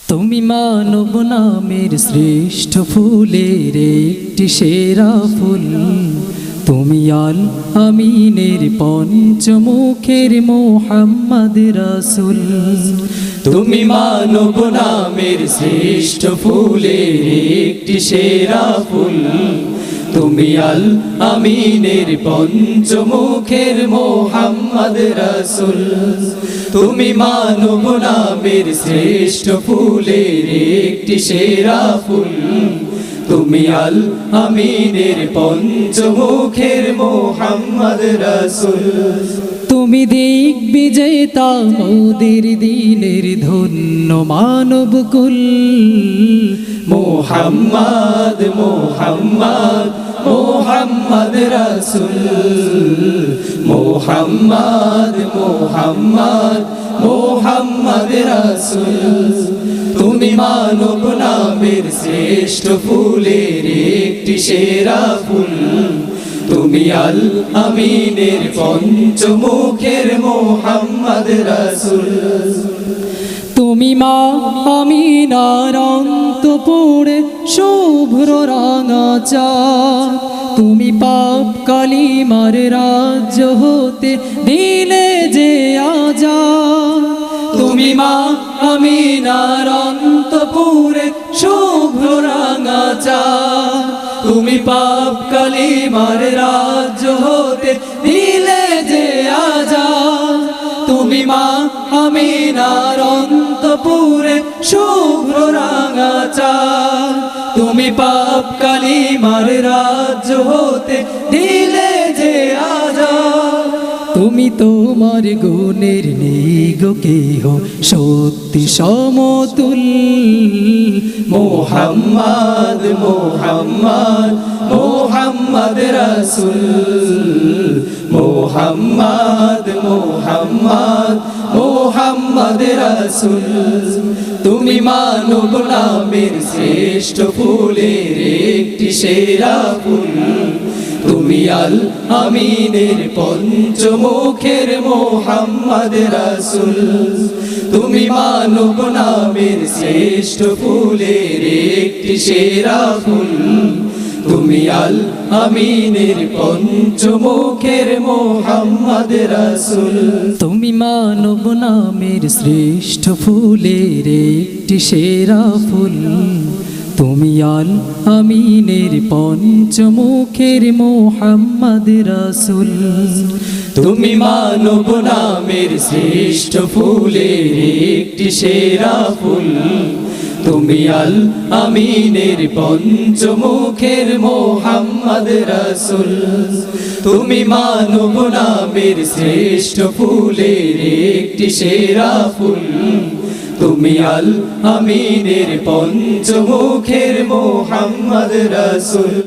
তুমি মানব নামের শ্রেষ্ঠ ফুলের একটি সেরা ফুল। তুমি আল আমিনের পঞ্চমুখের মোহাম্মদ রাসূল। তুমি মানব নামের শ্রেষ্ঠ ফুলের একটি সেরা ফুল। তুমি আল আমিনের পঞ্চমুখের মোহাম্মদ রাসূল। তুমি মানব নামের শ্রেষ্ঠ ফুলের একটি সেরা ফুল। তুমি আল আমিনের পঞ্চমুখের মোহাম্মদ রাসূল। তুমি দিক বিজেতা মোদের দিনের ধন্য মানব কুল। মোহাম্মদ মোহাম্মদ মোহাম্মদ রাসূল। মোহাম্মদ মোহাম্মদ মোহাম্মদ রাসূল। তুমি মানব নামের শ্রেষ্ঠ ফুলের একটি সেরা ফুল। তুমি আল আমিনের পঞ্চমুখের মোহাম্মদ রাসূল। তুমি মা আমিনার অন্তঃপুরে শুভ্র রাঙা চাঁদ। তুমি পাপ কালিমার রাজ্য হতে দিলে যে আজাদ। তুমি মা আমিনার অন্তঃপুরে শুভ্র রাঙা চাঁদ। তুমি পাপ কালিমার রাজ্য হতে দিলে যে আজাদ। তুমি মা আমিনার অন্তঃপুরে শুভ্র রাঙা চাঁদ। তুমি পাপ কালিমার রাজ্য হতে দিলে যে আজাদ। তুমি তোমার গুণের নেই গো কেহ সত্যি সমতুল। মোহাম্মদ মোহাম্মদ মোহাম্মদ রাসূল। মোহাম্মদ মোহাম্মদ মোহাম্মদ রাসূল। তুমি মানব নামের শ্রেষ্ঠ ফুলের একটি সেরা ফুল। তুমি আল আমিনের পঞ্চমুখের মোহাম্মদ রাসূল। তুমি মানব নামের শ্রেষ্ঠ ফুলের একটি সেরা ফুল। তুমি আল আমিনের পঞ্চমুখের মোহাম্মদ রাসূল। তুমি মানব নামের শ্রেষ্ঠ ফুলের একটি সেরা ফুল। তুমি আল আমিনের পঞ্চমুখের মোহাম্মদ রাসূল। তুমি মানব নামের শ্রেষ্ঠ ফুলের একটি সেরা ফুল। তুমি আল আমিনের পঞ্চমুখের মোহাম্মদ রাসূল। তুমি মানব নামের শ্রেষ্ঠ ফুলের একটি সেরা ফুল। তুমি আল আমিনের পঞ্চমুখের মোহাম্মদ রাসূল।